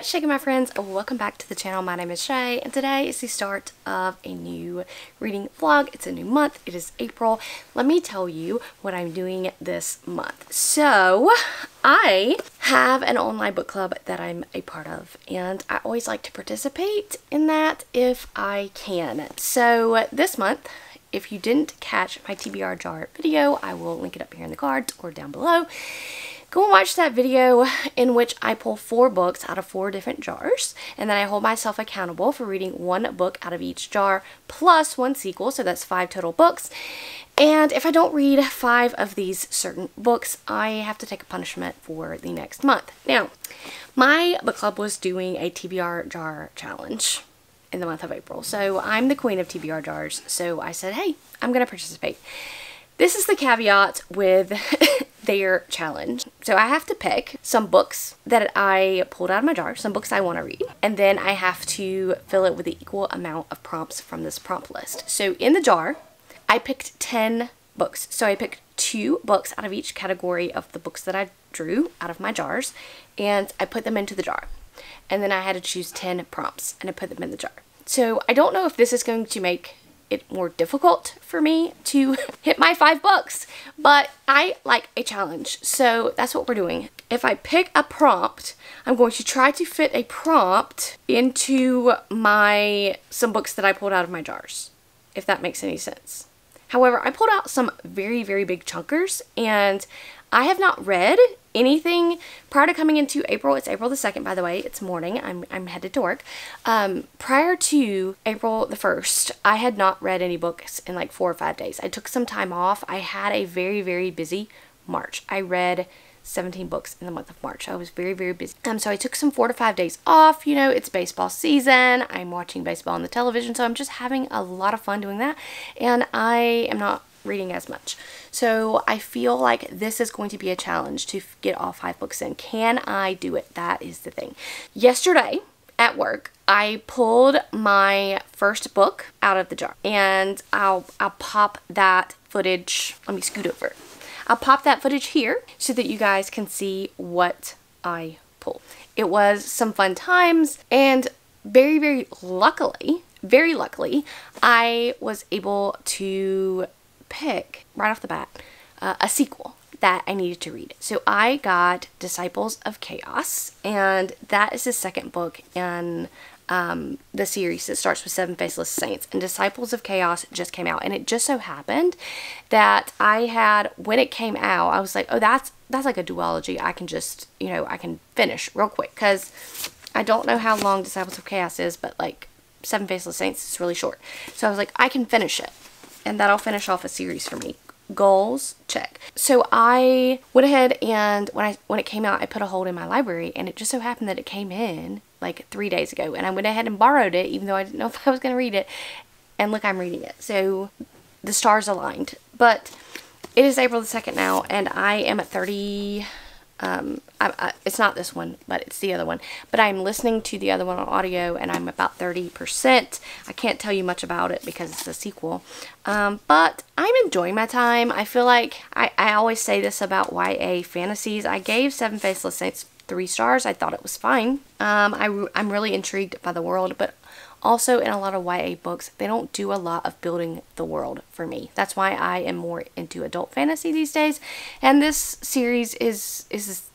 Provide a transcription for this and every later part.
What's shaking, my friends? Welcome back to the channel. My name is Shay, and today is the start of a new reading vlog. It's a new month. It is April. Let me tell you what I'm doing this month. So I have an online book club that I'm a part of, and I always like to participate in that if I can. So this month, if you didn't catch my TBR jar video, I will link it up here in the cards or down below. Go and watch that video in which I pull 4 books out of 4 different jars, and then I hold myself accountable for reading 1 book out of each jar plus 1 sequel, so that's 5 total books. And if I don't read 5 of these certain books, I have to take a punishment for the next month. Now, my book club was doing a TBR jar challenge in the month of April, so I'm the queen of TBR jars, so I said, hey, I'm going to participate. This is the caveat with their challenge. So I have to pick some books that I pulled out of my jar, some books I want to read, and then I have to fill it with the equal amount of prompts from this prompt list. So in the jar, I picked 10 books. So I picked 2 books out of each category of the books that I drew out of my jars, and I put them into the jar. And then I had to choose 10 prompts, and I put them in the jar. So I don't know if this is going to make it more difficult for me to hit my 5 books, but I like a challenge, so that's what we're doing. If I pick a prompt, I'm going to try to fit a prompt into some books that I pulled out of my jars, if that makes any sense. However, I pulled out some very, very big chunkers, and I have not read anything prior to coming into April. It's April the 2nd, by the way. It's morning. I'm headed to work. Prior to April the 1st, I had not read any books in like 4 or 5 days. I took some time off. I had a very, very busy March. I read 17 books in the month of March. I was very, very busy. So I took some 4 to 5 days off. You know, it's baseball season. I'm watching baseball on the television, so I'm just having a lot of fun doing that. And I am not reading as much. So I feel like this is going to be a challenge to get all 5 books in. Can I do it? That is the thing. Yesterday at work, I pulled my first book out of the jar, and I'll pop that footage. Let me scoot over. I'll pop that footage here so that you guys can see what I pulled. It was some fun times, and very, very luckily, I was able to pick right off the bat a sequel that I needed to read. So I got Disciples of Chaos, and that is the 2nd book in the series that starts with 7 Faceless Saints, and Disciples of Chaos just came out, and it just so happened that I had, when it came out, I was like, oh, that's like a duology. I can just, you know, I can finish real quick, because I don't know how long Disciples of Chaos is, but like 7 Faceless Saints is really short. So I was like, I can finish it, and that'll finish off a series for me. Goals, check. So I went ahead, and when it came out, I put a hold in my library, and it just so happened that it came in like 3 days ago, and I went ahead and borrowed it, even though I didn't know if I was going to read it, and look, I'm reading it. So the stars aligned. But it is April the 2nd now, and I am at 30. It's not this one, but it's the other one. But I'm listening to the other one on audio, and I'm about 30%. I can't tell you much about it because it's a sequel. But I'm enjoying my time. I feel like I always say this about YA fantasies. I gave 7 Faceless Saints 3 stars. I thought it was fine. I'm really intrigued by the world, but also in a lot of YA books, they don't do a lot of building the world for me. That's why I am more into adult fantasy these days, and this series is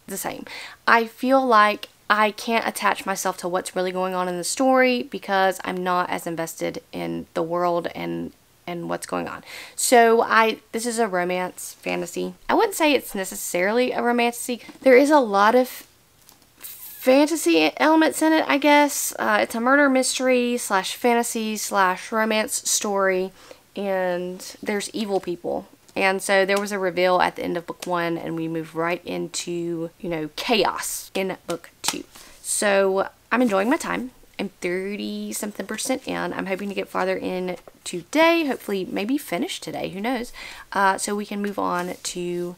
the same. I feel like I can't attach myself to what's really going on in the story because I'm not as invested in the world and what's going on. So this is a romance fantasy. I wouldn't say it's necessarily a romance. There is a lot of fantasy elements in it, I guess. It's a murder mystery / fantasy / romance story, and there's evil people. And so there was a reveal at the end of book 1, and we moved right into, you know, chaos in book 2. So I'm enjoying my time. I'm 30-something% in. I'm hoping to get farther in today, hopefully maybe finish today, who knows, so we can move on to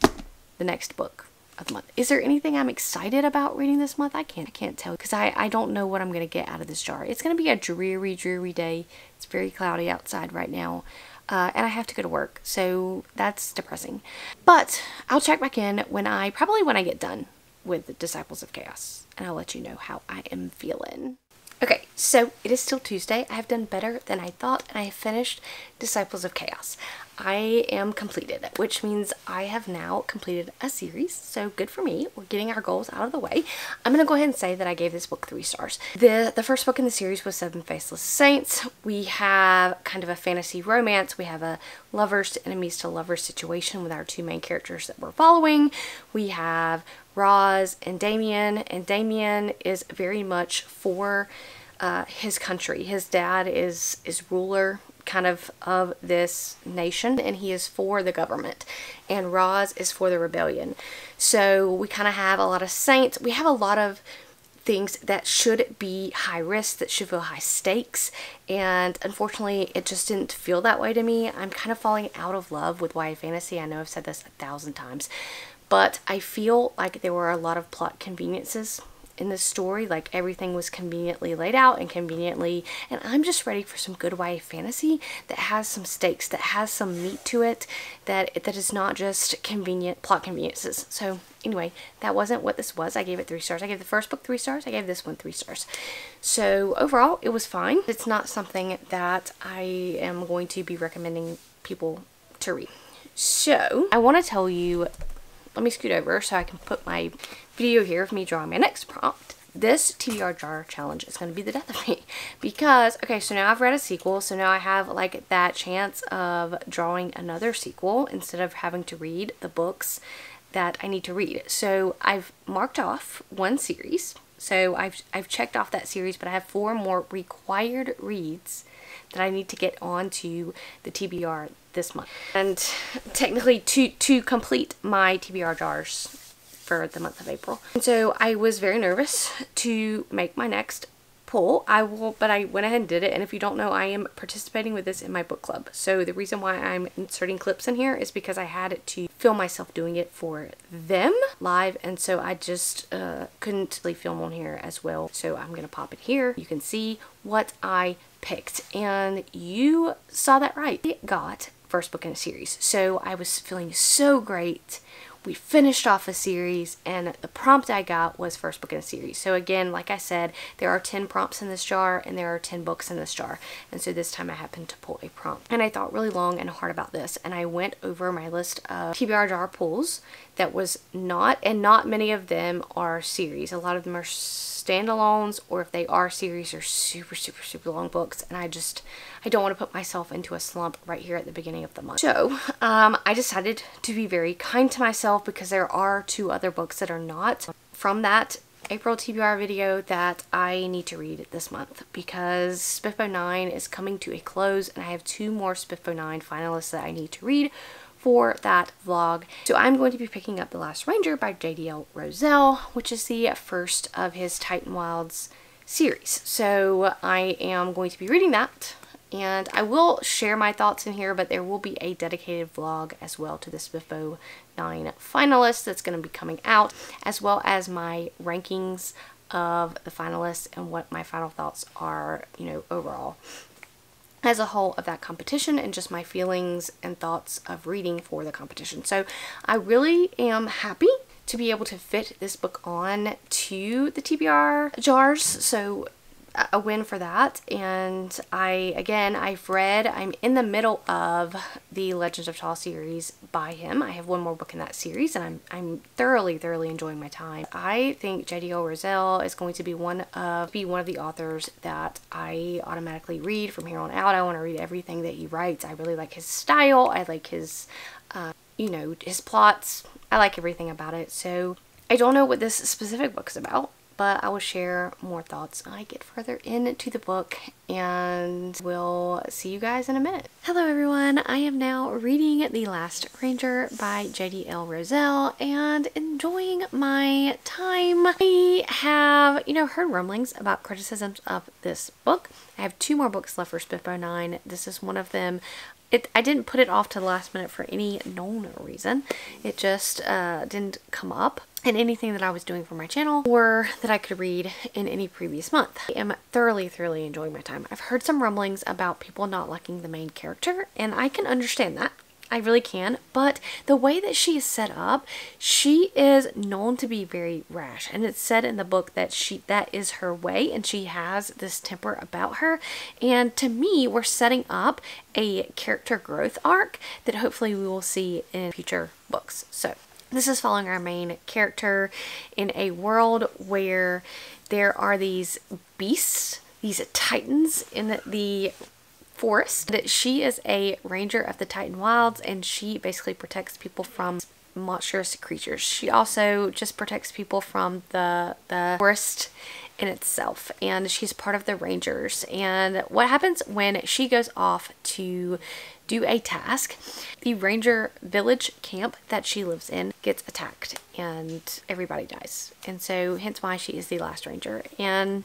the next book of the month. Is there anything I'm excited about reading this month? I can't tell, because I don't know what I'm going to get out of this jar. It's going to be a dreary, dreary day. It's very cloudy outside right now. And I have to go to work, so that's depressing. But I'll check back in when I get done. with Disciples of Chaos, and I'll let you know how I am feeling. Okay, so it is still Tuesday. I have done better than I thought, and I have finished Disciples of Chaos. I am completed, which means I have now completed a series, so good for me. We're getting our goals out of the way. I'm going to go ahead and say that I gave this book 3 stars. The first book in the series was Seven Faceless Saints. We have kind of a fantasy romance. We have a lovers to enemies to lovers situation with our 2 main characters that we're following. We have Roz and Damien is very much for his country. His dad is ruler kind of this nation, and he is for the government, and Roz is for the rebellion. So we kind of have a lot of saints. We have a lot of things that should be high risk, that should feel high stakes, and unfortunately it just didn't feel that way to me. I'm kind of falling out of love with YA fantasy. I know I've said this 1,000 times, but I feel like there were a lot of plot conveniences in this story. Like, everything was conveniently laid out and conveniently, and I'm just ready for some good YA fantasy that has some stakes, that has some meat to it, that is not just convenient plot conveniences. So anyway, that wasn't what this was. I gave it 3 stars. I gave the first book 3 stars. I gave this one 3 stars. So overall, it was fine. It's not something that I am going to be recommending people to read. So I want to tell you, let me scoot over so I can put my video here of me drawing my next prompt. This TBR jar challenge is going to be the death of me, because, okay, so now I've read a sequel, so now I have like that chance of drawing another sequel instead of having to read the books that I need to read. So I've marked off 1 series, so I've checked off that series, but I have 4 more required reads that I need to get onto the TBR this month, and technically to complete my TBR jars for the month of April. And so I was very nervous to make my next pull. But I went ahead and did it, and if you don't know, I am participating with this in my book club. So the reason why I'm inserting clips in here is because I had to film myself doing it for them live, and so I just couldn't really film on here as well. So I'm gonna pop it here. You can see what I picked, and you saw that right. It got first book in a series, so I was feeling so great. We finished off a series, and the prompt I got was first book in a series. So again, like I said, there are 10 prompts in this jar, and there are 10 books in this jar. And so this time I happened to pull a prompt. And I thought really long and hard about this, and I went over my list of TBR jar pulls that was not many of them are series. A lot of them are standalones, or if they are series, are super long books, and I don't want to put myself into a slump right here at the beginning of the month. So I decided to be very kind to myself, because there are 2 other books that are not from that April TBR video that I need to read this month, because SPFBO 9 is coming to a close, and I have 2 more SPFBO 9 finalists that I need to read for that vlog. So I'm going to be picking up The Last Ranger by JDL Roselle, which is the first of his Titan Wilds series. So I am going to be reading that, and I will share my thoughts in here, but there will be a dedicated vlog as well to the SPFBO 9 finalists that's going to be coming out, as well as my rankings of the finalists and what my final thoughts are, you know, overall as a whole of that competition, and just my feelings and thoughts of reading for the competition. So I really am happy to be able to fit this book on to the TBR jars. So a win for that. And I'm in the middle of the Legends of Tall series by him. I have 1 more book in that series, and I'm thoroughly enjoying my time. I think JDL Roselle is going to be one of the authors that I automatically read from here on out. I want to read everything that he writes. I really like his style. I like his you know, his plots. I like everything about it. So I don't know what this specific book is about, but I will share more thoughts when I get further into the book, and we'll see you guys in a minute. Hello everyone, I am now reading The Last Ranger by JDL Roselle and enjoying my time. I have, heard rumblings about criticisms of this book. I have 2 more books left for SPFBO 9. This is one of them. I didn't put it off to the last minute for any known reason. It just didn't come up in anything that I was doing for my channel or that I could read in any previous month. I am thoroughly enjoying my time. I've heard some rumblings about people not liking the main character, and I can understand that. I really can, but the way that she is set up, she is known to be very rash, and it's said in the book that that is her way, and she has this temper about her. And to me, we're setting up a character growth arc that hopefully we will see in future books. So this is following our main character in a world where there are these beasts, these titans in the forest. That she is a ranger of the Titan Wilds, and she basically protects people from monstrous creatures. She also just protects people from the forest in itself, and she's part of the rangers. And what happens when she goes off to do a task, the ranger village camp that she lives in gets attacked and everybody dies, and so hence why she is the last ranger. And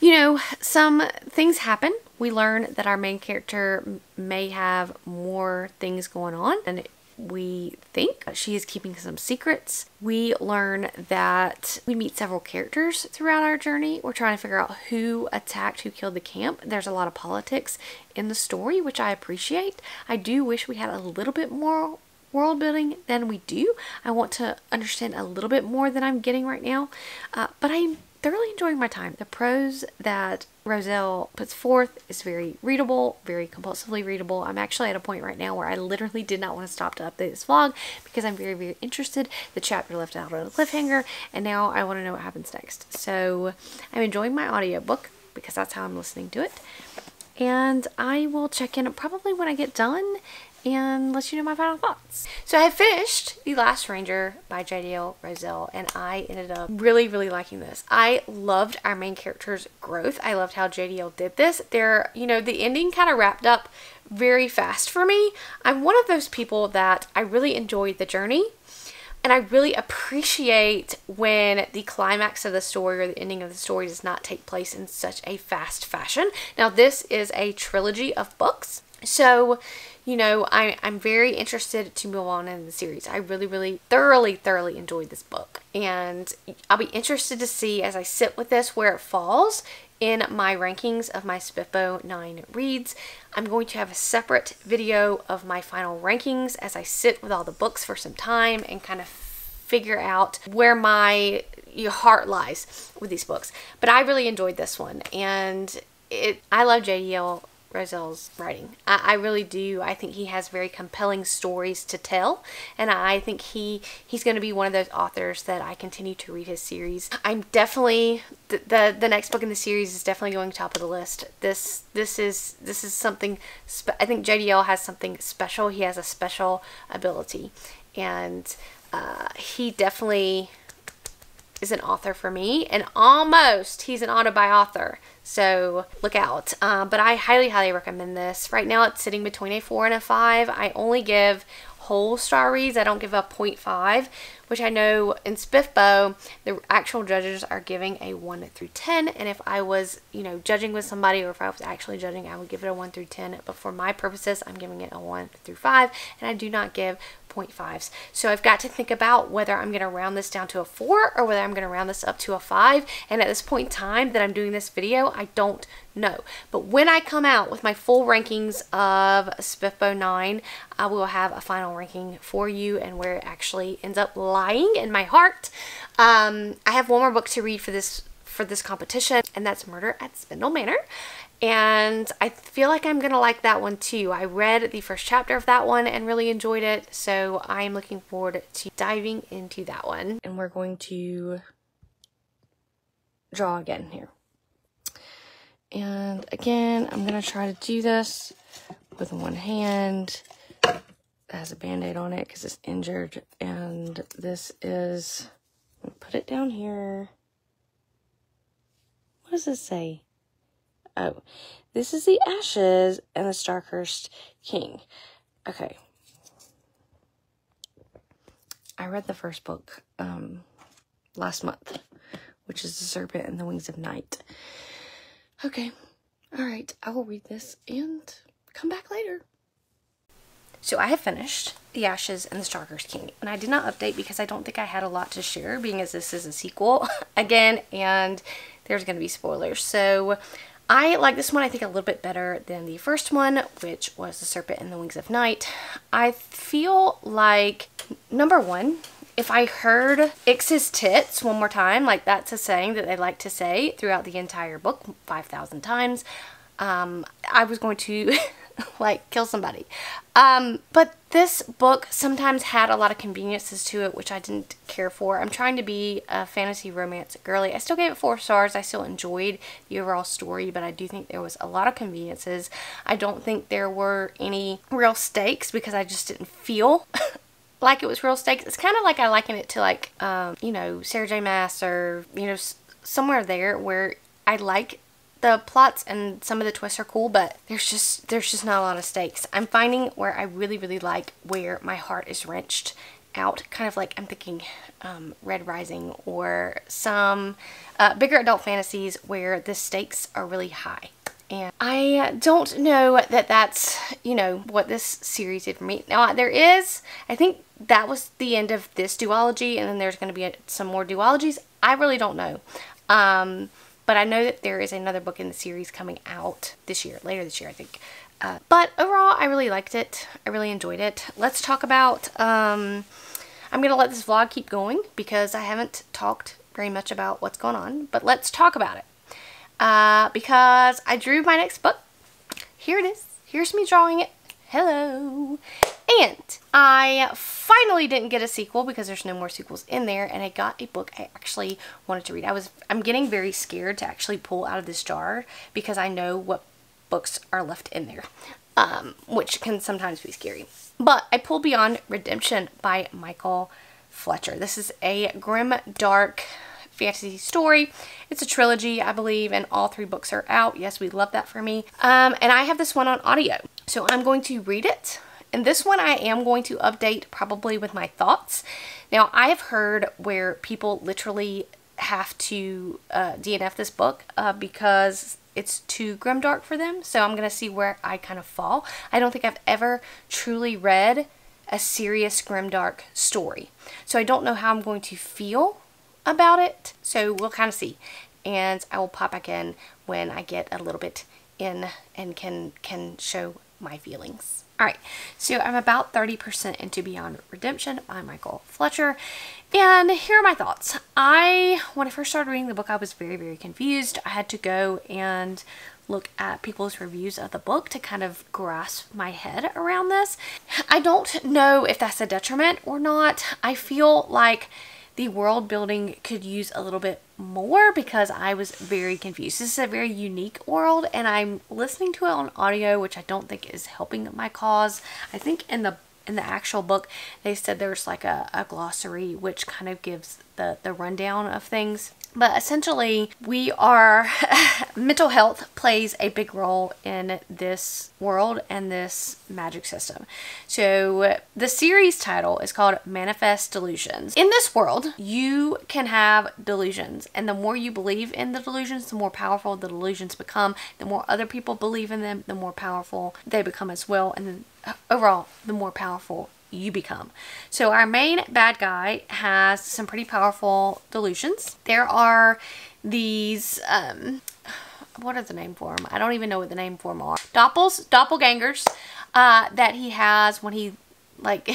you know, some things happen. We learn that our main character may have more things going on than we think. She is keeping some secrets. We learn that we meet several characters throughout our journey. We're trying to figure out who attacked, who killed the camp. There's a lot of politics in the story, which I appreciate. I do wish we had a little bit more world building than we do. I want to understand a little bit more than I'm getting right now, but I'm thoroughly enjoying my time. The prose that Roselle puts forth is very readable, very compulsively readable. I'm actually at a point right now where I literally did not want to stop to update this vlog because I'm very, very interested. The chapter left out on a cliffhanger, and now I want to know what happens next. So I'm enjoying my audiobook because that's how I'm listening to it. And I will check in probably when I get done and let you know my final thoughts. So I have finished The Last Ranger by JDL Roselle, and I ended up really, really liking this. I loved our main character's growth. I loved how JDL did this. You know, the ending kind of wrapped up very fast for me. I'm one of those people that I really enjoyed the journey, and I really appreciate when the climax of the story or the ending of the story does not take place in such a fast fashion. Now, this is a trilogy of books, so you know, I'm very interested to move on in the series. I really, really, thoroughly enjoyed this book. And I'll be interested to see as I sit with this where it falls in my rankings of my SPFBO 9 reads. I'm going to have a separate video of my final rankings as I sit with all the books for some time and kind of figure out where my heart lies with these books. But I really enjoyed this one, and I love JDL Roselle's writing. I really do. I think he has very compelling stories to tell, and I think he's going to be one of those authors that I continue to read his series. I'm definitely the next book in the series is definitely going top of the list. This is something I think JDL has something special. He has a special ability, and he definitely is an author for me, and almost he's an auto-by-author, so look out. But I highly recommend this. Right now it's sitting between a 4 and a 5. I only give whole star reads. I don't give a 0.5, which I know in SPFBO the actual judges are giving a 1 through 10, and if I was, you know, judging with somebody, or if I was actually judging, I would give it a 1 through 10, but for my purposes I'm giving it a 1 through 5, and I do not give 0.5s. So I've got to think about whether I'm going to round this down to a 4 or whether I'm going to round this up to a 5, and at this point in time that I'm doing this video, I don't know. But when I come out with my full rankings of SPFBO 9, I will have a final ranking for you and where it actually ends up lying in my heart. I have one more book to read for this competition, and that's Murder at Spindle Manor. And I feel like I'm going to like that one too. I read the first chapter of that one and really enjoyed it, so I'm looking forward to diving into that one. And we're going to draw again here. And again, I'm going to try to do this with one hand. It has a band-aid on it because it's injured. And this is, put it down here. What does this say? Oh, this is the Ashes and the Starcursed King. Okay. I read the first book last month, which is The Serpent and the Wings of Night. Okay. Alright, I will read this and come back later. So I have finished The Ashes and the Starcursed King, and I did not update because I don't think I had a lot to share, being as this is a sequel again, and there's going to be spoilers. So I like this one, I think, a little bit better than the first one, which was The Serpent and the Wings of Night. I feel like, number one, if I heard Ix's tits one more time, like that's a saying that they like to say throughout the entire book 5,000 times, I was going to like kill somebody. But this book sometimes had a lot of conveniences to it, which I didn't care for. I'm trying to be a fantasy romance girly. I still gave it 4 stars. I still enjoyed the overall story, but I do think there was a lot of conveniences. I don't think there were any real stakes because I just didn't feel like it was real stakes. It's kind of like I liken it to like, you know, Sarah J. Maas or, you know, somewhere there where I like the plots and some of the twists are cool, but there's just not a lot of stakes. I'm finding where I really like where my heart is wrenched out, kind of like I'm thinking Red Rising or some bigger adult fantasies where the stakes are really high. And I don't know that that's, you know, what this series did for me. Now, there is, I think that was the end of this duology, and then there's going to be some more duologies. I really don't know. But I know that there is another book in the series coming out this year, later this year, I think. But overall, I really liked it. I really enjoyed it. Let's talk about, I'm going to let this vlog keep going because I haven't talked very much about what's going on. But let's talk about it. Because I drew my next book. Here it is. Here's me drawing it. Hello. And I finally didn't get a sequel because there's no more sequels in there, and I got a book I actually wanted to read. I'm getting very scared to actually pull out of this jar because I know what books are left in there, which can sometimes be scary. But I pulled Beyond Redemption by Michael Fletcher. This is a grim, dark fantasy story. It's a trilogy, I believe, and all 3 books are out. Yes, we love that for me. And I have this one on audio, so I'm going to read it. And this one I am going to update probably with my thoughts. Now, I have heard where people literally have to DNF this book because it's too grimdark for them. So I'm going to see where I kind of fall. I don't think I've ever truly read a serious grimdark story. So I don't know how I'm going to feel about it. So we'll kind of see. And I will pop back in when I get a little bit in and can show my feelings. Alright, so I'm about 30% into Beyond Redemption by Michael Fletcher, and here are my thoughts. When I first started reading the book, I was very confused. I had to go and look at people's reviews of the book to kind of grasp my head around this. I don't know if that's a detriment or not. I feel like the world building could use a little bit more because I was very confused. This is a very unique world, and I'm listening to it on audio, which I don't think is helping my cause. I think in the actual book they said there's like a glossary which kind of gives the rundown of things. But essentially, mental health plays a big role in this world and this magic system. So the series title is called Manifest Delusions. In this world, you can have delusions, and the more you believe in the delusions, the more powerful the delusions become. The more other people believe in them, the more powerful they become as well, and then overall, the more powerful you become. So our main bad guy has some pretty powerful delusions. There are these, what is the name for them? I don't even know what the name for them are. Doppelgangers that he has when he, like,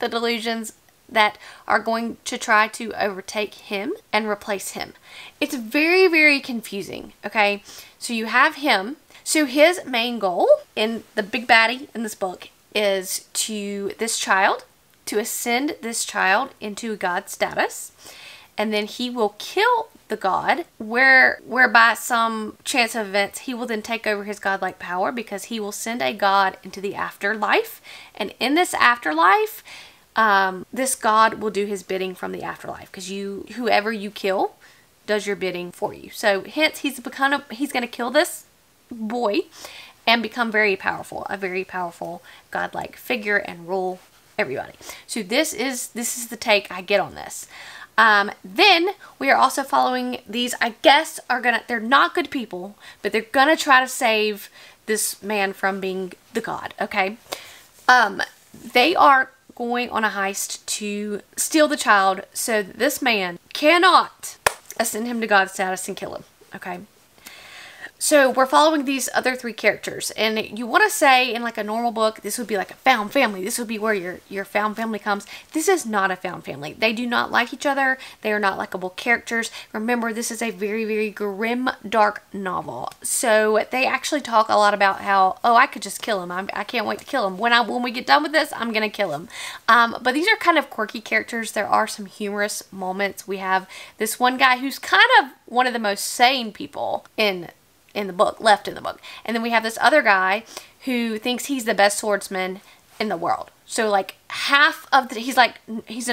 the delusions that are going to try to overtake him and replace him. It's very confusing, okay? So you have him. So his main goal in the big baddie in this book is to ascend this child into God status, and then he will kill the god, whereby some chance of events he will then take over his godlike power, because he will send a god into the afterlife, and in this afterlife this god will do his bidding from the afterlife, because whoever you kill does your bidding for you. So hence he's going to kill this boy and become very powerful, a very powerful godlike figure, and rule everybody. So this is the take I get on this. Then we are also following these, I guess, they're not good people, but they're gonna try to save this man from being the god, okay? They are going on a heist to steal the child so that this man cannot ascend him to God status and kill him, okay? So we're following these other three characters, and you want to say in like a normal book, this would be like a found family. This would be where your found family comes. This is not a found family. They do not like each other. They are not likable characters. Remember, this is a very, very grim, dark novel. So they actually talk a lot about how, oh, I could just kill him. I can't wait to kill him. When we get done with this, I'm gonna kill him. But these are kind of quirky characters. There are some humorous moments. We have this one guy who's kind of one of the most sane people in the book, left in the book. And then we have this other guy who thinks he's the best swordsman in the world. So like half of the, he's a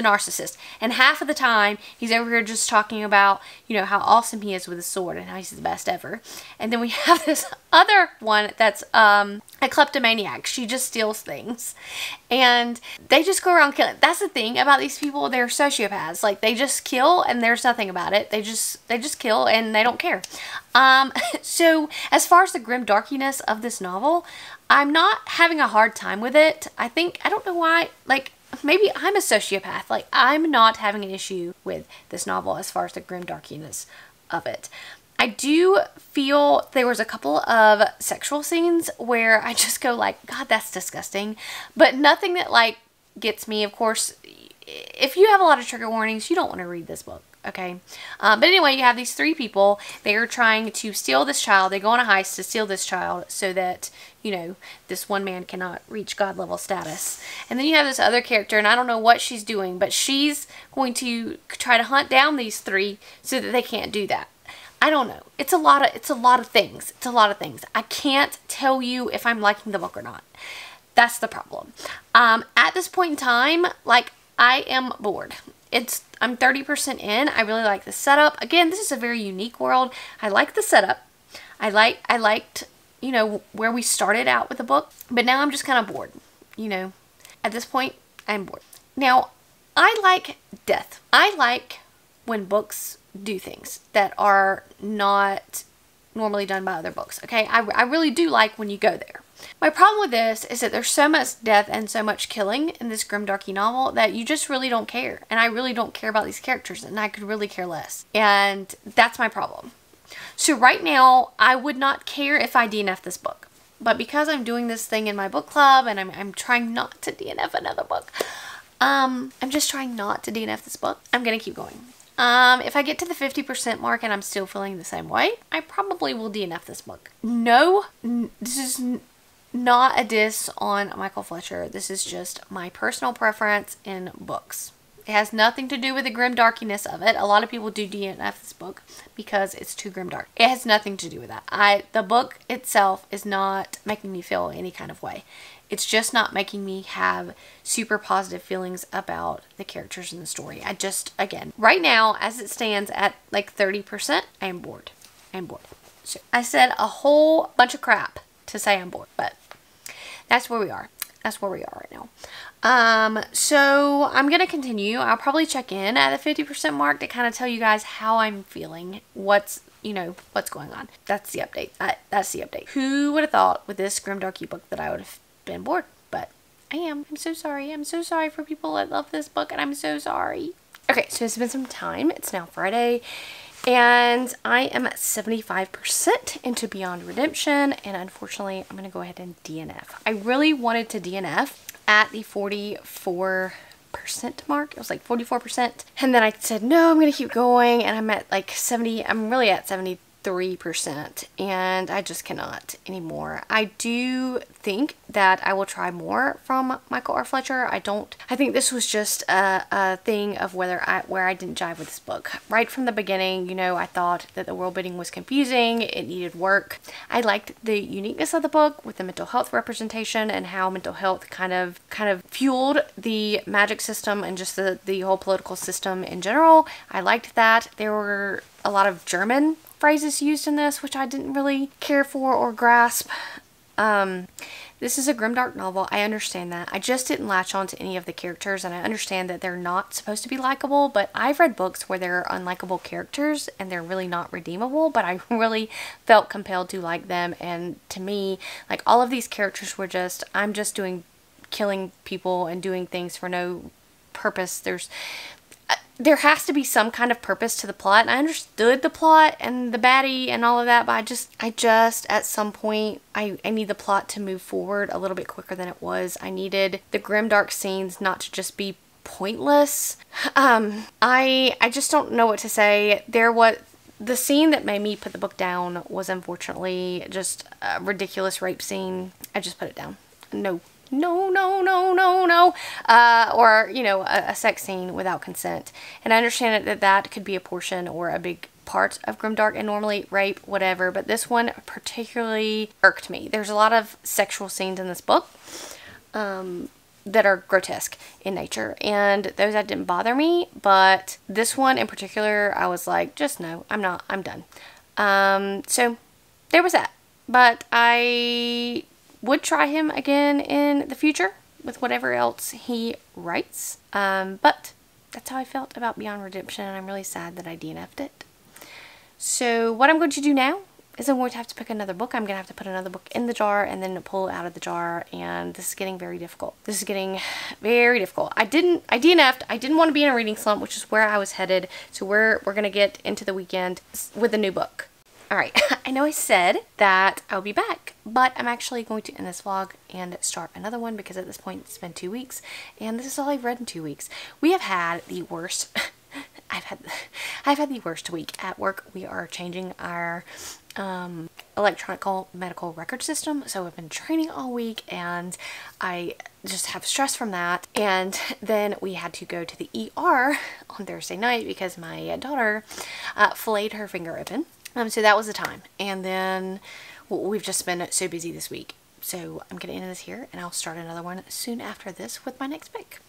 narcissist, and half of the time he's over here just talking about, you know, how awesome he is with his sword and how he's the best ever. And then we have this other one that's a kleptomaniac. She just steals things, and they just go around killing. That's the thing about these people, they're sociopaths. Like, they just kill and there's nothing about it. They just kill and they don't care. So as far as the grim darkiness of this novel, I'm not having a hard time with it. I don't know why, like, maybe I'm a sociopath. Like, I'm not having an issue with this novel as far as the grim darkiness of it. I do feel there was a couple of sexual scenes where I just go like, God, that's disgusting. But nothing that like gets me. Of course, if you have a lot of trigger warnings, you don't want to read this book. Okay. But anyway, you have these three people. They are trying to steal this child. They go on a heist to steal this child so that, you know, this one man cannot reach God level status. And then you have this other character, and I don't know what she's doing, but she's going to try to hunt down these three so that they can't do that. I don't know. It's a lot of things. It's a lot of things. I can't tell you if I'm liking the book or not. That's the problem. At this point in time, like, I am bored. I'm 30% in. I really like the setup. Again, this is a very unique world. I like the setup. I liked, you know, where we started out with the book, but now I'm just kind of bored. You know, at this point, I'm bored. Now, I like death. I like when books do things that are not normally done by other books. Okay, I really do like when you go there. My problem with this is that there's so much death and so much killing in this grimdarky novel that you just really don't care. And I really don't care about these characters, and I could really care less. And that's my problem. So right now, I would not care if I DNF this book. But because I'm doing this thing in my book club, and I'm trying not to DNF another book, I'm just trying not to DNF this book. I'm going to keep going. If I get to the 50% mark and I'm still feeling the same way, I probably will DNF this book. No, this is not a diss on Michael Fletcher. This is just my personal preference in books. It has nothing to do with the grim darkiness of it. A lot of people do DNF this book because it's too grim dark. It has nothing to do with that. The book itself is not making me feel any kind of way. It's just not making me have super positive feelings about the characters in the story. Again, right now, as it stands at like 30%, I am bored. I'm bored. So I said a whole bunch of crap to say I'm bored, but that's where we are. That's where we are right now. So I'm going to continue. I'll probably check in at the 50% mark to kind of tell you guys how I'm feeling. What's going on. That's the update. That's the update. Who would have thought with this grimdarky book that I would have been bored? But I am. I'm so sorry. I'm so sorry for people that love this book, and I'm so sorry. Okay, so it's been some time. It's now Friday, and I am at 75% into Beyond Redemption, and unfortunately, I'm going to go ahead and DNF. I really wanted to DNF at the 44% mark. It was like 44%, and then I said, no, I'm going to keep going, and I'm at like 70. I'm really at 73%, and I just cannot anymore. I do think that I will try more from Michael R. Fletcher. I think this was just a thing of where I didn't jive with this book. Right from the beginning, you know, I thought that the world building was confusing. It needed work. I liked the uniqueness of the book with the mental health representation and how mental health kind of fueled the magic system and just the whole political system in general. I liked that. There were a lot of German phrases used in this, which I didn't really care for or grasp. This is a grimdark novel. I understand that. I just didn't latch on to any of the characters, and I understand that they're not supposed to be likable, but I've read books where there are unlikable characters and they're really not redeemable, but I really felt compelled to like them. And to me, like, all of these characters were just, I'm just killing people and doing things for no purpose. there has to be some kind of purpose to the plot. And I understood the plot and the baddie and all of that, but I just at some point, I need the plot to move forward a little bit quicker than it was. I needed the grimdark scenes not to just be pointless. I just don't know what to say. The scene that made me put the book down was unfortunately just a ridiculous rape scene. I just put it down. No. Or, you know, a sex scene without consent. And I understand that could be a portion or a big part of grimdark, and normally rape, whatever, but this one particularly irked me. There's a lot of sexual scenes in this book that are grotesque in nature, and those that didn't bother me, but this one in particular, I was like, just no, I'm done. So there was that, but I would try him again in the future with whatever else he writes, but that's how I felt about Beyond Redemption, and I'm really sad that I DNF'd it. So what I'm going to do now is I'm going to have to pick another book. I'm going to have to put another book in the jar and then pull it out of the jar, and this is getting very difficult. This is getting very difficult. I DNF'd. I didn't want to be in a reading slump, which is where I was headed. So we're going to get into the weekend with a new book. Alright, I know I said that I'll be back, but I'm actually going to end this vlog and start another one because at this point it's been 2 weeks, and this is all I've read in 2 weeks. We have had the worst, I've had the worst week at work. We are changing our electronic medical record system, so I've been training all week and I just have stress from that, and then we had to go to the ER on Thursday night because my daughter filleted her finger open. So that was the time, and then we've just been so busy this week. So I'm going to end this here, and I'll start another one soon after this with my next pick.